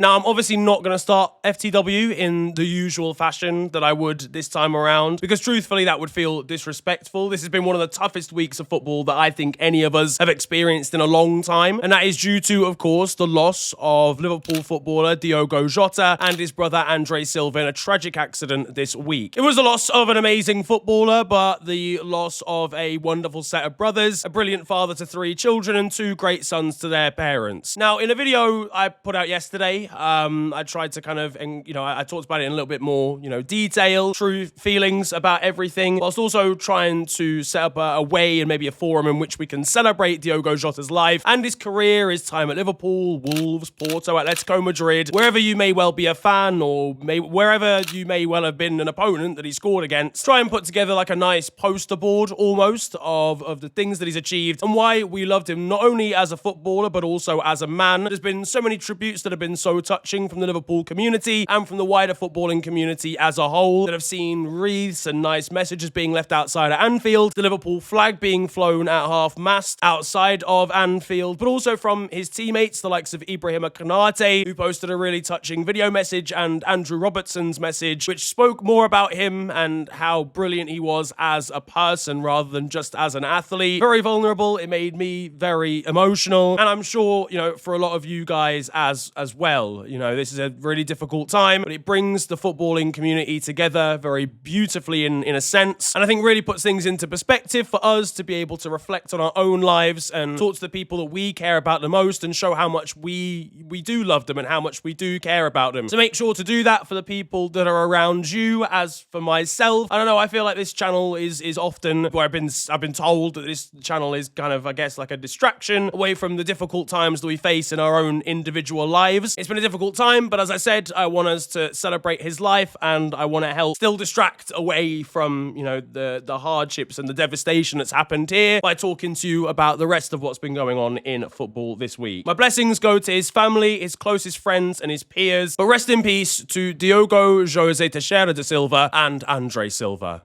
Now, I'm obviously not going to start FTW in the usual fashion that I would this time around, because truthfully, that would feel disrespectful. This has been one of the toughest weeks of football that I think any of us have experienced in a long time, and that is due to, of course, the loss of Liverpool footballer Diogo Jota and his brother Andre Silva in a tragic accident this week. It was the loss of an amazing footballer, but the loss of a wonderful set of brothers, a brilliant father to 3 children, and 2 great sons to their parents. Now, in a video I put out yesterday, I tried to kind of, I talked about it in a little bit more, detail, true feelings about everything, whilst also trying to set up a way and maybe a forum in which we can celebrate Diogo Jota's life and his career, his time at Liverpool, Wolves, Porto, Atletico Madrid, wherever you may well be a fan or wherever you may well have been an opponent that he scored against. Try and put together like a nice poster board almost of the things that he's achieved and why we loved him not only as a footballer but also as a man. There's been so many tributes that have been so touching from the Liverpool community and from the wider footballing community as a whole that have seen wreaths and nice messages being left outside at Anfield, the Liverpool flag being flown at half-mast outside of Anfield, but also from his teammates, the likes of Ibrahima Konate, who posted a really touching video message, and Andrew Robertson's message, which spoke more about him and how brilliant he was as a person rather than just as an athlete. Very vulnerable. It made me very emotional, and I'm sure, for a lot of you guys as well. This is a really difficult time, but it brings the footballing community together very beautifully in a sense, and I think really puts things into perspective for us to be able to reflect on our own lives and talk to the people that we care about the most and show how much we do love them and how much we do care about them. So make sure to do that for the people that are around you. As for myself, I don't know, I feel like this channel is often where I've been told that this channel is kind of, I guess, like a distraction away from the difficult times that we face in our own individual lives. It's been a difficult time, but as I said, I want us to celebrate his life and I want to help still distract away from, the hardships and the devastation that's happened here by talking to you about the rest of what's been going on in football this week. My blessings go to his family, his closest friends and his peers, but rest in peace to Diogo José Teixeira da Silva and Andre Silva.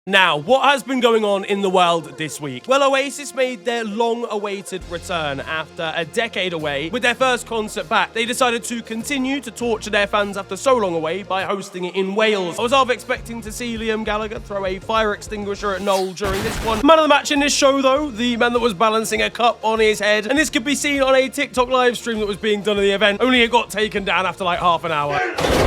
Now, what has been going on in the world this week? Well, Oasis made their long-awaited return after a decade away. With their first concert back, they decided to continue to torture their fans after so long away by hosting it in Wales. I was half expecting to see Liam Gallagher throw a fire extinguisher at Noel during this one. Man of the match in this show, though, the man that was balancing a cup on his head, and this could be seen on a TikTok live stream that was being done at the event, only it got taken down after like half an hour.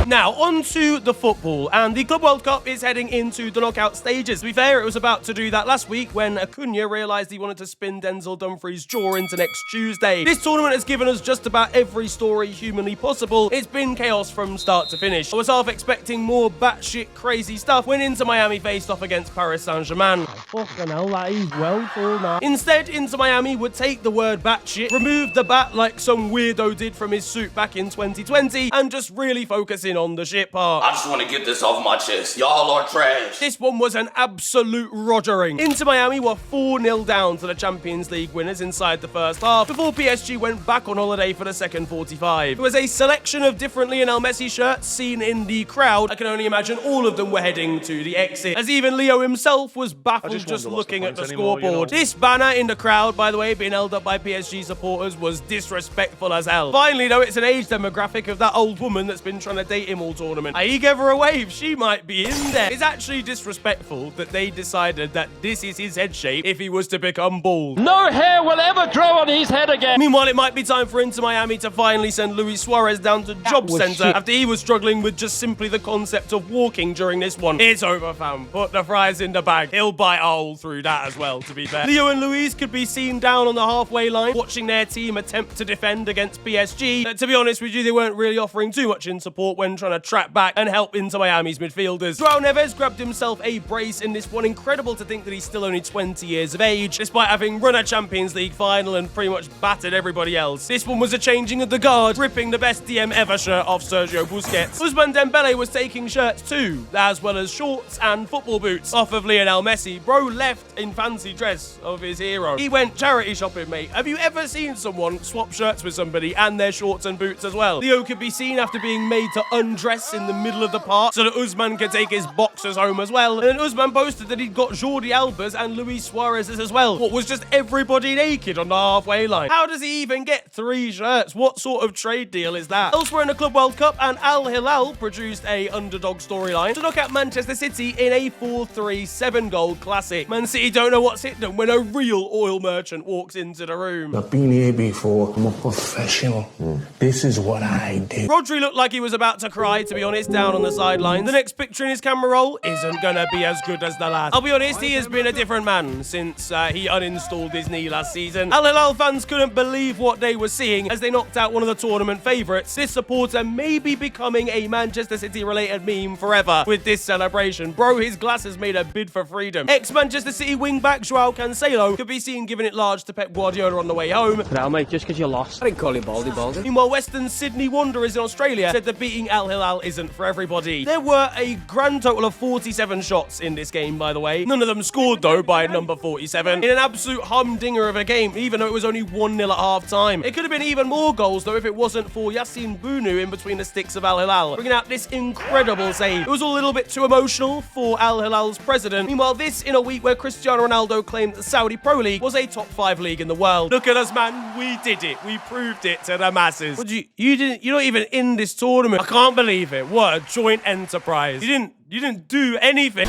Now, on to the football, and the Club World Cup is heading into the knockout stages. To be fair, it was about to do that last week when Acuna realised he wanted to spin Denzel Dumfries' jaw into next Tuesday. This tournament has given us just about every story humanly possible. It's been chaos from start to finish. I was half expecting more batshit crazy stuff when Inter Miami faced off against Paris Saint-Germain. Fucking hell, that is well full now. Instead, Inter Miami would take the word batshit, remove the bat like some weirdo did from his suit back in 2020, and just really focus in on the shit part. I just want to get this off my chest. Y'all are trash. This one was an absolute rogering. Inter Miami were 4-0 down to the Champions League winners inside the first half before PSG went back on holiday for the second 45. There was a selection of different Lionel Messi shirts seen in the crowd. I can only imagine all of them were heading to the exit, as even Leo himself was baffled just looking at the scoreboard. This banner in the crowd, by the way, being held up by PSG supporters, was disrespectful as hell. Finally, though, it's an age demographic of that old woman that's been trying to date him all tournament. I gave her a wave. She might be in there. It's actually disrespectful that they decided that this is his head shape if he was to become bald. No hair will ever grow on his head again. Meanwhile, it might be time for Inter Miami to finally send Luis Suarez down to job centre after he was struggling with just simply the concept of walking during this one. It's over, fam. Put the fries in the bag. He'll bite a hole through that as well, to be fair. Leo and Luis could be seen down on the halfway line, watching their team attempt to defend against PSG. To be honest with you, they weren't really offering too much in support when trying to track back and help Inter Miami's midfielders. João Neves grabbed himself a brace in this one. Incredible to think that he's still only 20 years of age, despite having run a Champions League final and pretty much battered everybody else. This one was a changing of the guard, ripping the best DM ever shirt off Sergio Busquets. Ousmane Dembele was taking shirts too, as well as shorts and football boots off of Lionel Messi. Bro left in fancy dress of his hero. He went charity shopping, mate. Have you ever seen someone swap shirts with somebody and their shorts and boots as well? Leo could be seen after being made to undress in the middle of the park so that Ousmane could take his boxers home as well. And then Ousmane man boasted that he'd got Jordi Alba's and Luis Suarez's as well. What, was just everybody naked on the halfway line? How does he even get 3 shirts? What sort of trade deal is that? Elsewhere in the Club World Cup, and Al Hilal produced a underdog storyline to knock out Manchester City in a 4-3 7-goal classic. Man City don't know what's hit them when a real oil merchant walks into the room. I've been here before. I'm a professional. This is what I did. Rodri looked like he was about to cry, to be honest, down on the sidelines. The next picture in his camera roll isn't gonna be as good as the last. I'll be honest, he has been a different man since he uninstalled his knee last season. Al Hilal fans couldn't believe what they were seeing as they knocked out one of the tournament favourites. This supporter may be becoming a Manchester City-related meme forever with this celebration. Bro, his glasses made a bid for freedom. Ex-Manchester City wing-back Joao Cancelo could be seen giving it large to Pep Guardiola on the way home. Now, mate, just because you lost. I didn't call you baldy. Meanwhile, Western Sydney Wanderers in Australia said that beating Al Hilal isn't for everybody. There were a grand total of 47 shots in this game, by the way. None of them scored, though, by number 47. In an absolute humdinger of a game, even though it was only 1-0 at half-time. It could have been even more goals, though, if it wasn't for Yassine Bounou in between the sticks of Al Hilal, bringing out this incredible save. It was a little bit too emotional for Al Hilal's president. Meanwhile, this in a week where Cristiano Ronaldo claimed the Saudi Pro League was a top 5 league in the world. Look at us, man. We did it. We proved it to the masses. What, you're not even in this tournament. I can't believe it. What a joint enterprise. You didn't do anything.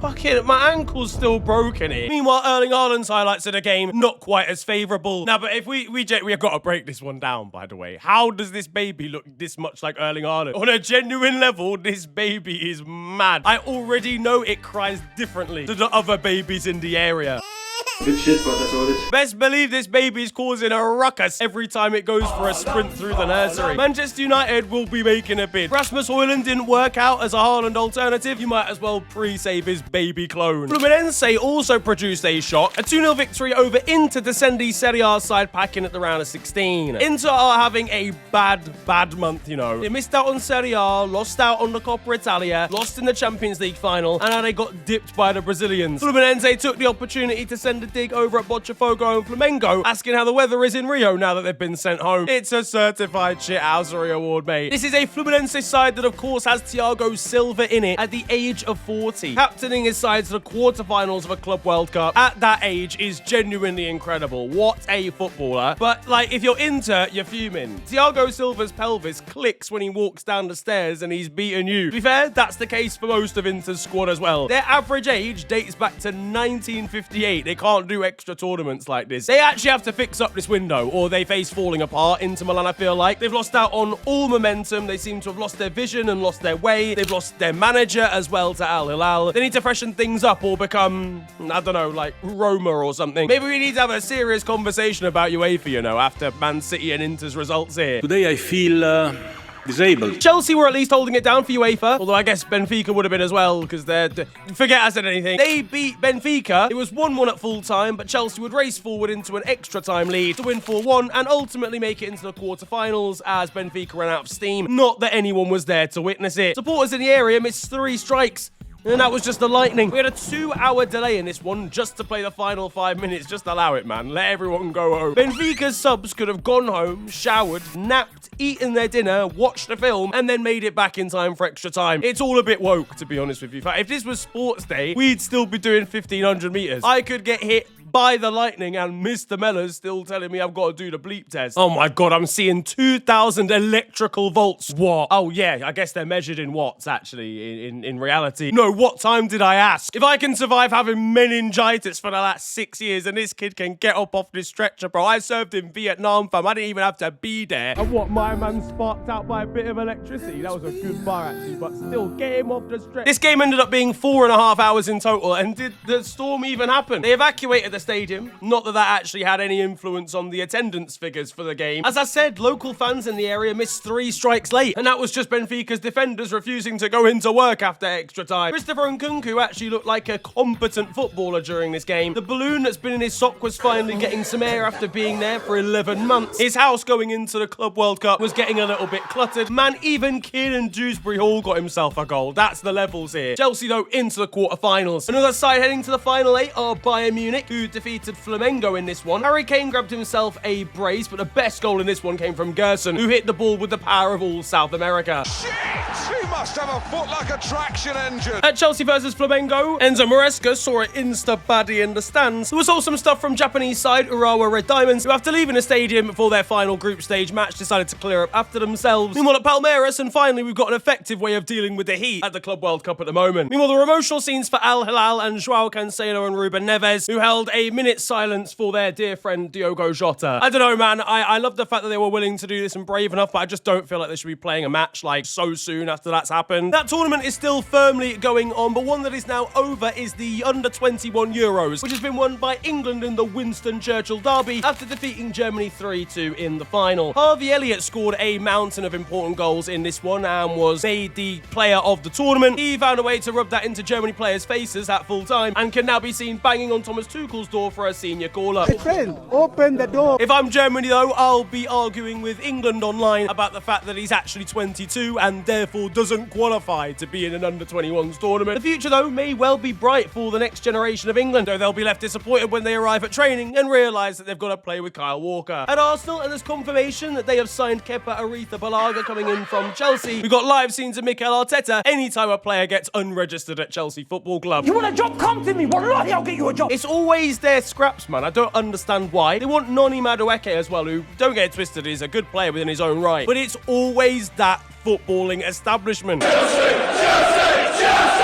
Fucking, my ankle's still broken here. Meanwhile, Erling Haaland's highlights of the game, not quite as favourable. Now, but if we have got to break this one down, by the way. How does this baby look this much like Erling Haaland? On a genuine level, this baby is mad. I already know it cries differently to the other babies in the area. Good shit, but that's all it is. Best believe this baby's causing a ruckus every time it goes for a sprint through the nursery. Manchester United will be making a bid. Rasmus Højlund didn't work out as a Haaland alternative. You might as well pre-save his baby clone. Fluminense also produced a shock. A 2-0 victory over Inter to send the Serie A side packing at the round of 16. Inter are having a bad month, you know. They missed out on Serie A, lost out on the Coppa Italia, lost in the Champions League final, and now they got dipped by the Brazilians. Fluminense took the opportunity to send a dig over at Botafogo and Flamengo, asking how the weather is in Rio now that they've been sent home. It's a certified shithousery award, mate. This is a Fluminense side that, of course, has Diogo Silva in it at the age of 40. Captaining his side to the quarterfinals of a Club World Cup at that age is genuinely incredible. What a footballer. But, like, if you're Inter, you're fuming. Thiago Silva's pelvis clicks when he walks down the stairs and he's beaten you. To be fair, that's the case for most of Inter's squad as well. Their average age dates back to 1958. They can't do extra tournaments like this. They actually have to fix up this window or they face falling apart. Inter Milan, I feel like. They've lost out on all momentum. They seem to have lost their vision and lost their way. They've lost their manager as well to Al Hilal. They need to freshen things up or become, I don't know, like Roma or something. Maybe we need to have a serious conversation about UEFA, you know, after Man City and Inter's results here. Today I feel disabled. Chelsea were at least holding it down for UEFA, although I guess Benfica would have been as well, because they're... Forget I said anything. They beat Benfica. It was 1-1 at full time, but Chelsea would race forward into an extra time lead to win 4-1 and ultimately make it into the quarterfinals as Benfica ran out of steam. Not that anyone was there to witness it. Supporters in the area missed 3 strikes. And that was just the lightning. We had a 2-hour delay in this one just to play the final 5 minutes. Just allow it, man. Let everyone go home. Benfica's subs could have gone home, showered, napped, eaten their dinner, watched a film, and then made it back in time for extra time. It's all a bit woke, to be honest with you. If this was sports day, we'd still be doing 1,500 meters. I could get hit by the lightning and Mr. Mellor's still telling me I've got to do the bleep test. Oh my God, I'm seeing 2,000 electrical volts. What? Oh yeah, I guess they're measured in watts actually, in reality. No, what time did I ask? If I can survive having meningitis for the last 6 years and this kid can get up off this stretcher, bro. I served in Vietnam, fam. I didn't even have to be there. And what, my man sparked out by a bit of electricity? That was a good bar actually, but still, get him off the stretcher. This game ended up being 4.5 hours in total, and did the storm even happen? They evacuated the stadium. Not that that actually had any influence on the attendance figures for the game. As I said, local fans in the area missed 3 strikes late, and that was just Benfica's defenders refusing to go into work after extra time. Christopher Nkunku actually looked like a competent footballer during this game. The balloon that's been in his sock was finally getting some air after being there for 11 months. His house going into the Club World Cup was getting a little bit cluttered. Man, even Kieran Dewsbury Hall got himself a goal. That's the levels here. Chelsea, though, into the quarterfinals. Another side heading to the final 8 are Bayern Munich, who defeated Flamengo in this one. Harry Kane grabbed himself a brace, but the best goal in this one came from Gerson, who hit the ball with the power of all South America. Shit! must have a foot like a traction engine. At Chelsea versus Flamingo, Enzo Maresca saw an insta-baddie in the stands. There was also some stuff from Japanese side Urawa Red Diamonds, who after leaving the stadium for their final group stage match decided to clear up after themselves. Meanwhile at Palmeiras, and finally we've got an effective way of dealing with the heat at the Club World Cup at the moment. Meanwhile, there were emotional scenes for Al Hilal and Joao Cancelo and Ruben Neves, who held a minute's silence for their dear friend Diogo Jota. I don't know, man, I love the fact that they were willing to do this and brave enough, but I just don't feel like they should be playing a match like so soon after that's happened. That tournament is still firmly going on, but one that is now over is the Under-21 Euros, which has been won by England in the Winston Churchill derby after defeating Germany 3-2 in the final. Harvey Elliott scored a mountain of important goals in this one and was made the player of the tournament. He found a way to rub that into Germany players' faces at full time and can now be seen banging on Thomas Tuchel's door for a senior call-up. Hey friend, open the door. If I'm Germany though, I'll be arguing with England online about the fact that he's actually 22 and therefore doesn't qualify to be in an under-21s tournament. The future though may well be bright for the next generation of England, though they'll be left disappointed when they arrive at training and realise that they've got to play with Kyle Walker. At Arsenal, and there's confirmation that they have signed Kepa Arrizabalaga coming in from Chelsea. We've got live scenes of Mikel Arteta anytime a player gets unregistered at Chelsea Football Club. You want a job? Come to me. Wallahi, I'll get you a job. It's always their scraps, man. I don't understand why. They want Noni Madueke as well, who, don't get it twisted, is a good player within his own right. But it's always that footballing establishment.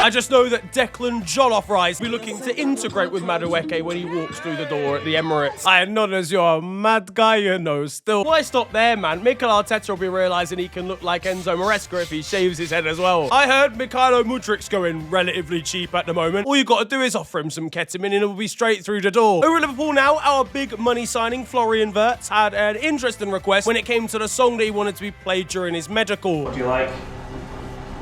I just know that Declan Jollof Rice will be looking to integrate with Madueke when he walks through the door at the Emirates. I am not as you're a mad guy, you know, still. Why stop there, man? Mikel Arteta will be realising he can look like Enzo Maresca if he shaves his head as well. I heard Mikhailo Mudrik's going relatively cheap at the moment. All you got to do is offer him some ketamine and he'll be straight through the door. Over at Liverpool now, our big money signing, Florian Verts, had an interesting request when it came to the song that he wanted to be played during his medical. What do you like?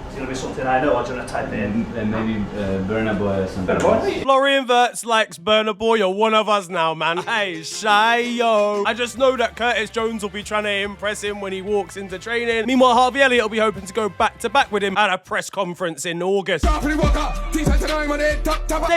It's going to be something I know, or do you want to type it in? Maybe Burna Boy or something. Burna Boy? Florian Verts likes Burna Boy. You're one of us now, man. Hey, shy yo. I just know that Curtis Jones will be trying to impress him when he walks into training. Meanwhile, Harvey Elliott will be hoping to go back-to-back with him at a press conference in August. Staying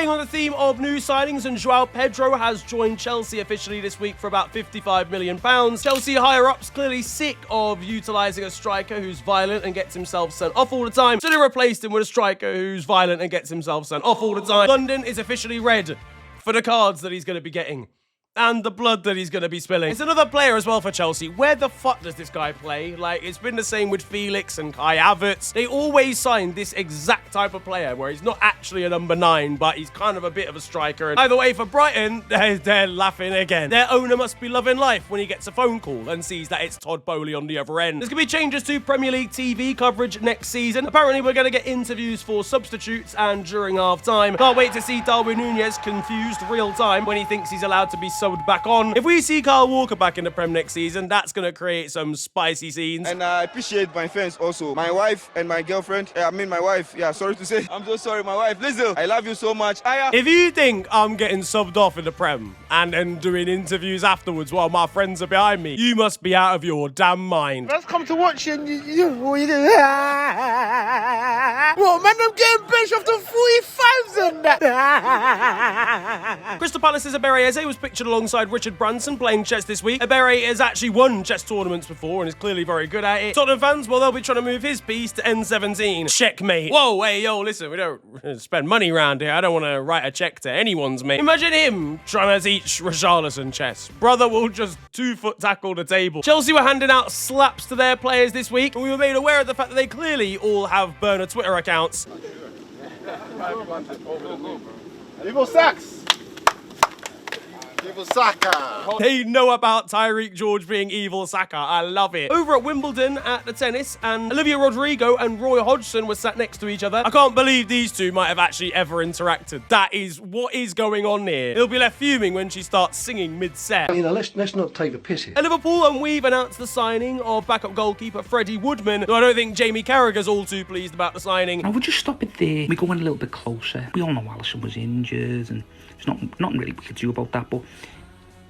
on the theme of new signings, and Joao Pedro has joined Chelsea officially this week for about £55 million. Chelsea higher-ups clearly sick of utilising a striker who's violent and gets himself sent off all the time. So they replaced him with a striker who's violent and gets himself sent off all the time. London is officially red for the cards that he's going to be getting. And the blood that he's going to be spilling. It's another player as well for Chelsea. Where the fuck does this guy play? Like, it's been the same with Felix and Kai Havertz. They always sign this exact type of player where he's not actually a number 9, but he's kind of a bit of a striker. And either way, for Brighton, they're laughing again. Their owner must be loving life when he gets a phone call and sees that it's Todd Bolley on the other end. There's going to be changes to Premier League TV coverage next season. Apparently, we're going to get interviews for substitutes and during half-time. Can't wait to see Darwin Núñez confused real time when he thinks he's allowed to be subbed back on. If we see Kyle Walker back in the Prem next season, that's going to create some spicy scenes. And I appreciate my fans also. My wife and my girlfriend, my wife, sorry to say. I'm so sorry, my wife. Rizzle, I love you so much. If you think I'm getting subbed off in the Prem and then doing interviews afterwards while my friends are behind me, you must be out of your damn mind. Let's come to watch and what you do? What, man, I'm getting benched off the 45s and that. Crystal Palace's Ebere Eze was pictured alongside Richard Branson playing chess this week. Ebere has actually won chess tournaments before and is clearly very good at it. Tottenham fans, well, they'll be trying to move his piece to N17. Checkmate. Whoa, hey, yo, listen, we don't spend money around here. I don't want to write a check to anyone's mate. Imagine him trying to teach Richarlison chess. Brother will just 2-foot tackle the table. Chelsea were handing out slaps to their players this week, and we were made aware of the fact that they clearly all have burner Twitter accounts. Evil Sacks. Evil Saka. They know about Tyreek George being evil Saka. I love it. Over at Wimbledon at the tennis, and Olivia Rodrigo and Roy Hodgson were sat next to each other. I can't believe these two might have actually ever interacted. That is what is going on here. He'll be left fuming when she starts singing mid-set. You know, let's not take the piss here. At Liverpool, and we've announced the signing of backup goalkeeper Freddie Woodman, though I don't think Jamie Carragher's all too pleased about the signing. I would just stop it there. We go in a little bit closer. We all know Alisson was injured and there's nothing really we could do about that, but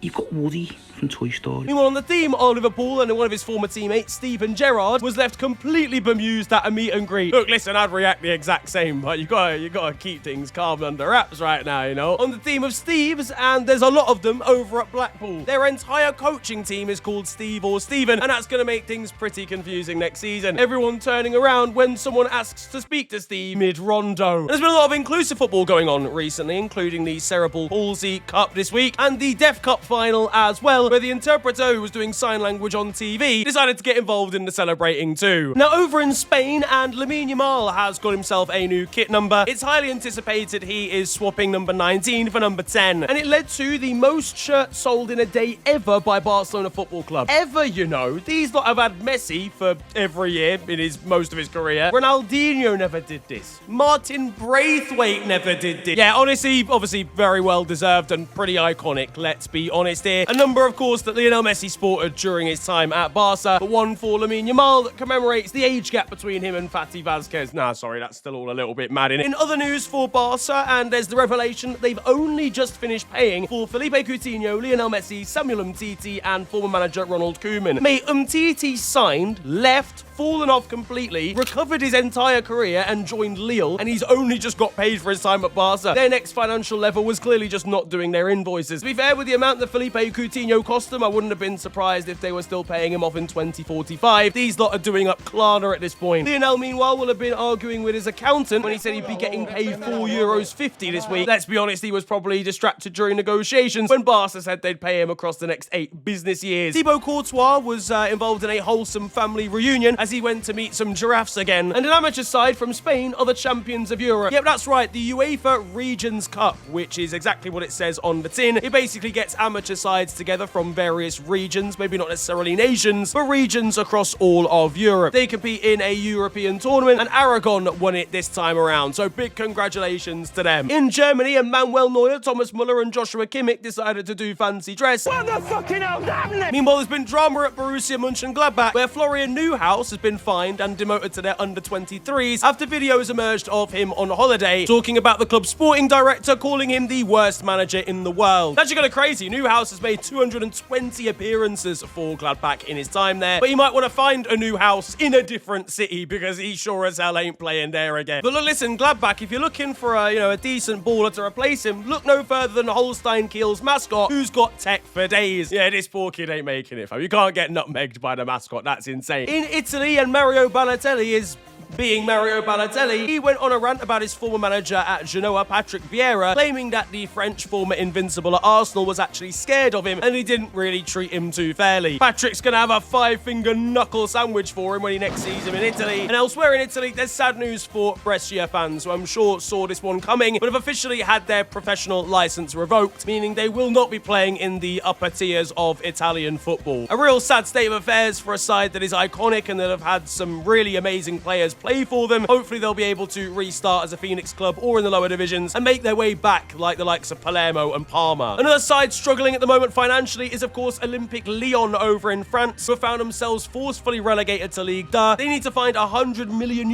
You've got Woody from Toy Story. Meanwhile, on the theme of Liverpool, and one of his former teammates, Steven Gerrard, was left completely bemused at a meet and greet. Look, listen, I'd react the exact same, but you gotta keep things calm under wraps right now, you know. On the theme of Steves, and there's a lot of them over at Blackpool. Their entire coaching team is called Steve or Steven, and that's gonna make things pretty confusing next season. Everyone turning around when someone asks to speak to Steve mid-rondo. There's been a lot of inclusive football going on recently, including the Cerebral Palsy Cup this week, and the Deaf Cup final as well, where the interpreter who was doing sign language on TV decided to get involved in the celebrating too. Now, over in Spain, and Lamine Yamal has got himself a new kit number. It's highly anticipated he is swapping number 19 for number 10, and it led to the most shirts sold in a day ever by Barcelona Football Club. Ever, you know. These lot have had Messi for every year in most of his career. Ronaldinho never did this. Martin Braithwaite never did this. Yeah, honestly, obviously very well deserved and pretty iconic, let's be honest here. A number, of course, that Lionel Messi sported during his time at Barca, but one for Lamine Yamal that commemorates the age gap between him and Fatih Vazquez. Nah, sorry, that's still all a little bit mad in other news for Barca, and there's the revelation that they've only just finished paying for Felipe Coutinho, Lionel Messi, Samuel Umtiti, and former manager Ronald Koeman. Mate, Umtiti signed, left, fallen off completely, recovered his entire career and joined Lille, and he's only just got paid for his time at Barca. Their next financial level was clearly just not doing their invoices. To be fair, with the amount that Felipe Coutinho cost them, I wouldn't have been surprised if they were still paying him off in 2045. These lot are doing up Klarna at this point. Lionel, meanwhile, will have been arguing with his accountant when he said he'd be getting paid €4.50 this week. Let's be honest, he was probably distracted during negotiations when Barca said they'd pay him across the next 8 business years. Thibaut Courtois was involved in a wholesome family reunion as he went to meet some giraffes again. And an amateur side from Spain are the champions of Europe. Yep, that's right, the UEFA Regions Cup, which is exactly what it says on the tin. It basically gets amateur sides together from various regions, maybe not necessarily nations, but regions across all of Europe. They compete in a European tournament, and Aragon won it this time around, so big congratulations to them. In Germany, Manuel Neuer, Thomas Müller, and Joshua Kimmich decided to do fancy dress. What the fucking hell's happening? Meanwhile, there's been drama at Borussia Mönchengladbach, where Florian Newhouse has been fined and demoted to their under-23s after videos emerged of him on holiday talking about the club's sporting director, calling him the worst manager in the world. That's actually kind of crazy. Newhouse has made 220 appearances for Gladbach in his time there, but he might want to find a new house in a different city because he sure as hell ain't playing there again. But look, listen, Gladbach, if you're looking for a decent baller to replace him, look no further than Holstein Kiel's mascot, who's got tech for days. Yeah, this poor kid ain't making it, fam. You can't get nutmegged by the mascot. That's insane. In Italy, and Mario Balotelli is being Mario Balotelli, he went on a rant about his former manager at Genoa, Patrick Vieira, claiming that the French former invincible at Arsenal was actually scared of him and he didn't really treat him too fairly. Patrick's gonna have a 5-finger knuckle sandwich for him when he next sees him in Italy. And elsewhere in Italy, there's sad news for Brescia fans, who I'm sure saw this one coming, but have officially had their professional license revoked, meaning they will not be playing in the upper tiers of Italian football. A real sad state of affairs for a side that is iconic and that have had some really amazing players play for them. Hopefully they'll be able to restart as a Phoenix club or in the lower divisions and make their way back like the likes of Palermo and Parma. Another side struggling at the moment financially is of course Olympique Lyon over in France, who have found themselves forcefully relegated to Ligue 2. They need to find €100 million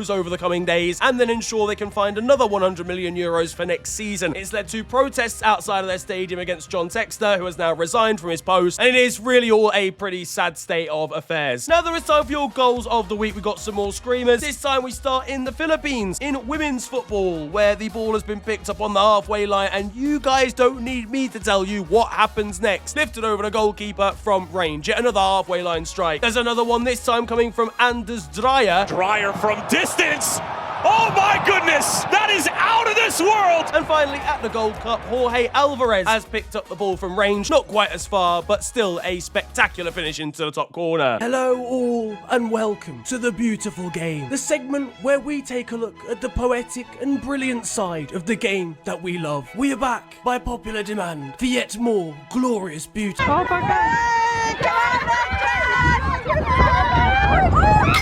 over the coming days and then ensure they can find another €100 million for next season. It's led to protests outside of their stadium against John Textor, who has now resigned from his post, and it is really all a pretty sad state of affairs. Now there is time for your goals of the week. We got some more screamers. This time we start in the Philippines, in women's football, where the ball has been picked up on the halfway line, and you guys don't need me to tell you what happens next. Lifted over the goalkeeper from range. Yet another halfway line strike. There's another one, this time coming from Anders Dreyer. Dreyer from distance. Oh my goodness, that is out of this world! And finally, at the Gold Cup, Jorge Alvarez has picked up the ball from range. Not quite as far, but still a spectacular finish into the top corner. Hello all, and welcome to The Beautiful Game, the segment where we take a look at the poetic and brilliant side of the game that we love. We are back, by popular demand, for yet more glorious beauty.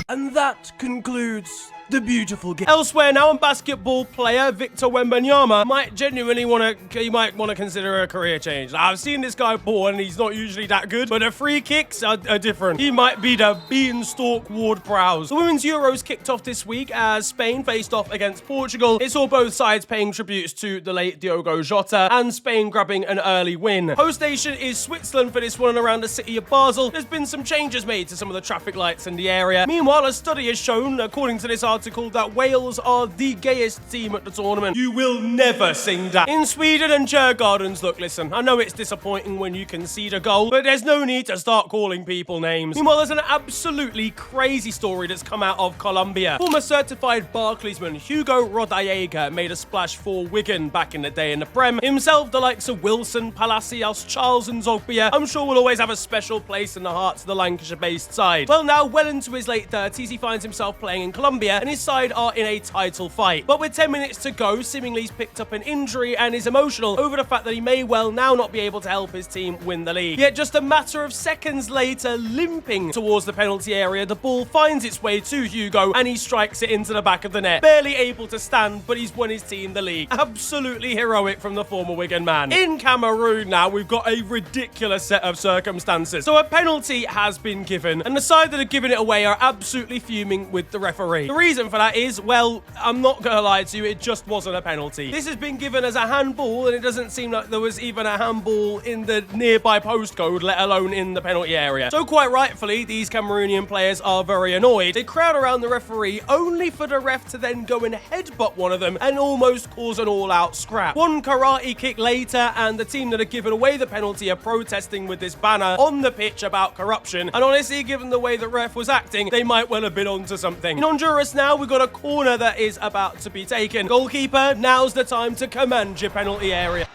And that concludes The beautiful game. Elsewhere now, and basketball player Victor Wembanyama might genuinely want to consider a career change. Now, I've seen this guy ball and he's not usually that good, but the free kicks are different. He might be the beanstalk Ward-Prowse. The Women's Euros kicked off this week as Spain faced off against Portugal. It saw both sides paying tributes to the late Diogo Jota and Spain grabbing an early win. Host nation is Switzerland for this one, and around the city of Basel, there's been some changes made to some of the traffic lights in the area. Meanwhile, a study has shown, according to this article, that Wales are the gayest team at the tournament. You will never sing that. In Sweden and Djurgårdens, look, listen, I know it's disappointing when you concede a goal, but there's no need to start calling people names. Meanwhile, there's an absolutely crazy story that's come out of Colombia. Former certified Barclaysman Hugo Rodallega made a splash for Wigan back in the day in the Prem. Himself, the likes of Wilson, Palacios, Charles and Zogbia, I'm sure will always have a special place in the hearts of the Lancashire-based side. Well, now, well into his late 30s, he finds himself playing in Colombia, and his side are in a title fight. But with 10 minutes to go, seemingly he's picked up an injury and is emotional over the fact that he may well now not be able to help his team win the league. Yet just a matter of seconds later, limping towards the penalty area, the ball finds its way to Hugo and he strikes it into the back of the net. Barely able to stand, but he's won his team the league. Absolutely heroic from the former Wigan man. In Cameroon now, we've got a ridiculous set of circumstances. So a penalty has been given, and the side that have given it away are absolutely fuming with the referee. The reason for that is, well, I'm not gonna lie to you, it just wasn't a penalty. This has been given as a handball, and it doesn't seem like there was even a handball in the nearby postcode, let alone in the penalty area. So quite rightfully, these Cameroonian players are very annoyed. They crowd around the referee, only for the ref to then go and headbutt one of them and almost cause an all-out scrap. One karate kick later, and the team that had given away the penalty are protesting with this banner on the pitch about corruption. And honestly, given the way the ref was acting, they might well have been onto something. In Honduras now, we've got a corner that is about to be taken. Goalkeeper, now's the time to command your penalty area.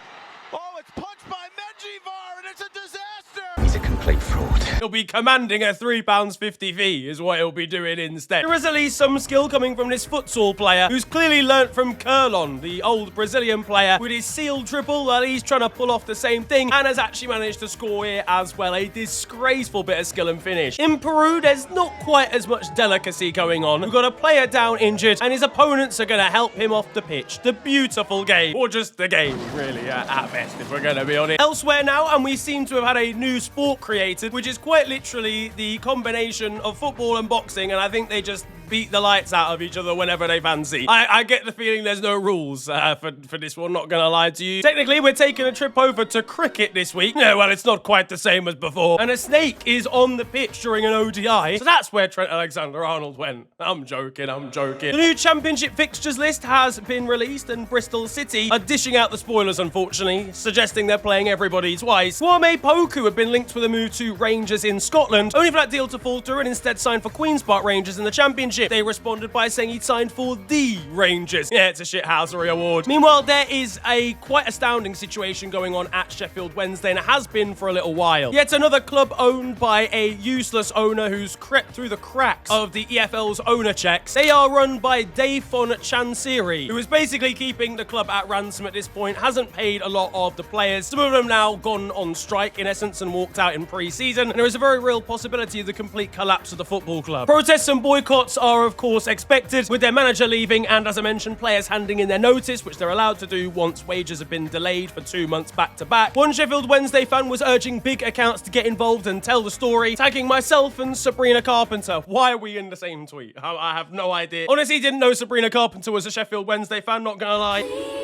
Oh, it's punched by Medjivar, and it's a disaster! He's a complete fraud. He'll be commanding a £3.50 fee is what he'll be doing instead. There is at least some skill coming from this futsal player who's clearly learnt from Curlon, the old Brazilian player, with his seal dribble that he's trying to pull off the same thing and has actually managed to score here as well. A disgraceful bit of skill and finish. In Peru, there's not quite as much delicacy going on. We've got a player down injured and his opponents are going to help him off the pitch. The beautiful game, or just the game, really, at best, if we're going to be honest. Elsewhere now, and we seem to have had a new sport created, which is quite literally the combination of football and boxing, and I think they just beat the lights out of each other whenever they fancy. I get the feeling there's no rules for this one, not gonna lie to you. Technically, we're taking a trip over to cricket this week. Yeah, well, it's not quite the same as before. And a snake is on the pitch during an ODI, so that's where Trent Alexander-Arnold went. I'm joking. The new championship fixtures list has been released, and Bristol City are dishing out the spoilers, unfortunately, suggesting they're playing everybody twice. Kwame Poku had been linked with a move to Rangers in Scotland, only for that deal to fall through and instead signed for Queen's Park Rangers in the championship. They responded by saying he'd signed for the Rangers. Yeah, it's a shithousery award. Meanwhile, there is a quite astounding situation going on at Sheffield Wednesday, and it has been for a little while. Yet another club owned by a useless owner who's crept through the cracks of the EFL's owner checks. They are run by Dayfon Chansiri, who is basically keeping the club at ransom at this point, hasn't paid a lot of the players. Some of them now gone on strike, in essence, and walked out in pre-season, and there is a very real possibility of the complete collapse of the football club. Protests and boycotts are, of course, expected, with their manager leaving and, as I mentioned, players handing in their notice, which they're allowed to do once wages have been delayed for 2 months back to back. One Sheffield Wednesday fan was urging big accounts to get involved and tell the story, tagging myself and Sabrina Carpenter. Why are we in the same tweet? I have no idea. Honestly, didn't know Sabrina Carpenter was a Sheffield Wednesday fan, not gonna lie.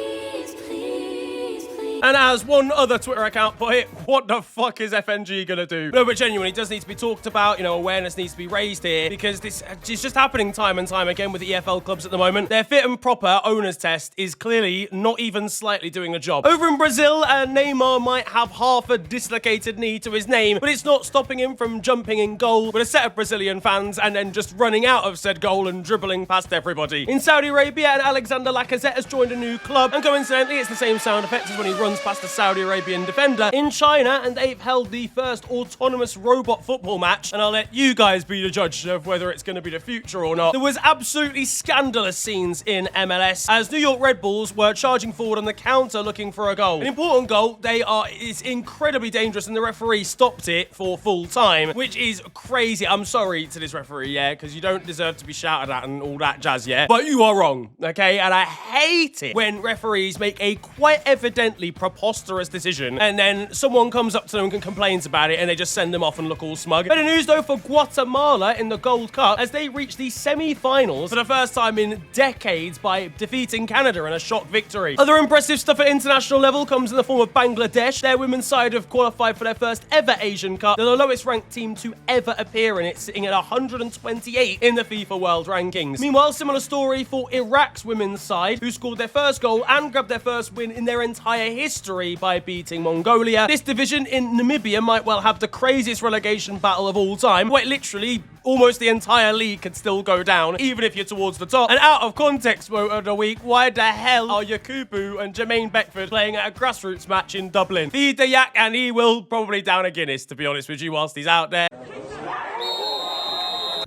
And as one other Twitter account put it, what the fuck is FNG gonna do? No, but genuinely, it does need to be talked about. You know, awareness needs to be raised here, because this is just happening time and time again with the EFL clubs at the moment. Their fit and proper owner's test is clearly not even slightly doing the job. Over in Brazil, Neymar might have half a dislocated knee to his name, but it's not stopping him from jumping in goal with a set of Brazilian fans and then just running out of said goal and dribbling past everybody. In Saudi Arabia, Alexander Lacazette has joined a new club, and coincidentally, it's the same sound effects as when he runs runs past the Saudi Arabian defender in China, and they've held the first autonomous robot football match, and I'll let you guys be the judge of whether it's going to be the future or not. There was absolutely scandalous scenes in MLS as New York Red Bulls were charging forward on the counter looking for a goal. An important goal. It's incredibly dangerous, and the referee stopped it for full time, which is crazy. I'm sorry to this referee, yeah, because you don't deserve to be shouted at and all that jazz, yeah, but you are wrong, okay? And I hate it when referees make a quite evidently preposterous decision and then someone comes up to them and complains about it and they just send them off and look all smug. Better news though for Guatemala in the Gold Cup as they reach the semi-finals for the first time in decades by defeating Canada in a shock victory. Other impressive stuff at international level comes in the form of Bangladesh. Their women's side have qualified for their first ever Asian Cup. They're the lowest ranked team to ever appear in it, sitting at 128 in the FIFA World Rankings. Meanwhile, similar story for Iraq's women's side, who scored their first goal and grabbed their first win in their entire history by beating Mongolia. This division in Namibia might well have the craziest relegation battle of all time. Quite literally, almost the entire league could still go down, even if you're towards the top. And out of context vote of the week, why the hell are Yakubu and Jermaine Beckford playing at a grassroots match in Dublin? Feed the yak and he will probably down a Guinness, to be honest with you, whilst he's out there.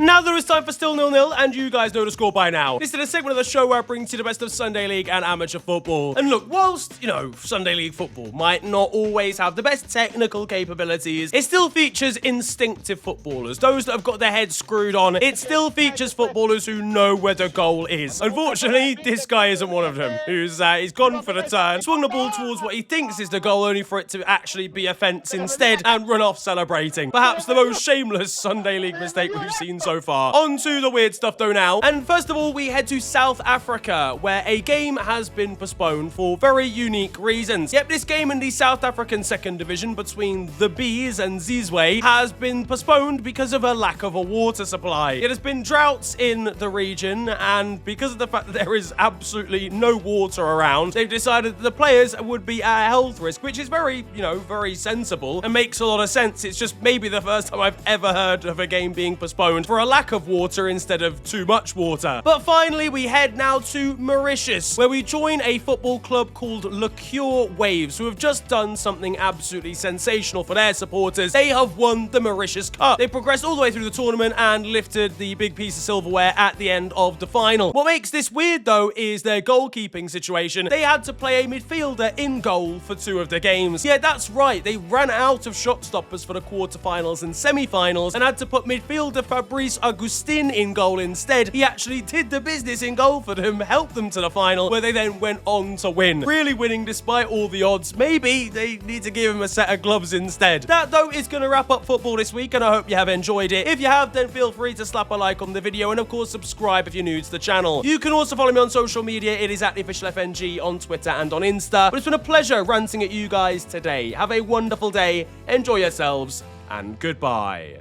Now there is time for Still Nil Nil, and you guys know the score by now. This is a segment of the show where I bring to you the best of Sunday League and amateur football. And look, whilst, Sunday League football might not always have the best technical capabilities, it still features instinctive footballers, those that have got their heads screwed on. It still features footballers who know where the goal is. Unfortunately, this guy isn't one of them, he's gone for the turn, swung the ball towards what he thinks is the goal, only for it to actually be a fence instead, and run off celebrating. Perhaps the most shameless Sunday League mistake we've seen so far. On to the weird stuff though now. And first of all, we head to South Africa, where a game has been postponed for very unique reasons. Yep, this game in the South African second division between the Bees and Zizwe has been postponed because of a lack of a water supply. It has been droughts in the region, and because of the fact that there is absolutely no water around, they've decided that the players would be at a health risk, which is very, very sensible and makes a lot of sense. It's just maybe the first time I've ever heard of a game being postponed for a lack of water instead of too much water. But finally, we head now to Mauritius, where we join a football club called Liqueur Waves, who have just done something absolutely sensational for their supporters. They have won the Mauritius Cup. They progressed all the way through the tournament and lifted the big piece of silverware at the end of the final. What makes this weird, though, is their goalkeeping situation. They had to play a midfielder in goal for 2 of the games. Yeah, that's right. They ran out of shot stoppers for the quarterfinals and semi-finals and had to put midfielder Fabrice Augustin in goal instead. He actually did the business in goal for them, helped them to the final, where they then went on to win. Really winning despite all the odds. Maybe they need to give him a set of gloves instead. That, though, is going to wrap up football this week, and I hope you have enjoyed it. If you have, then feel free to slap a like on the video, and of course, subscribe if you're new to the channel. You can also follow me on social media. It is at @theofficialfng on Twitter and on Insta. But it's been a pleasure ranting at you guys today. Have a wonderful day, enjoy yourselves, and goodbye.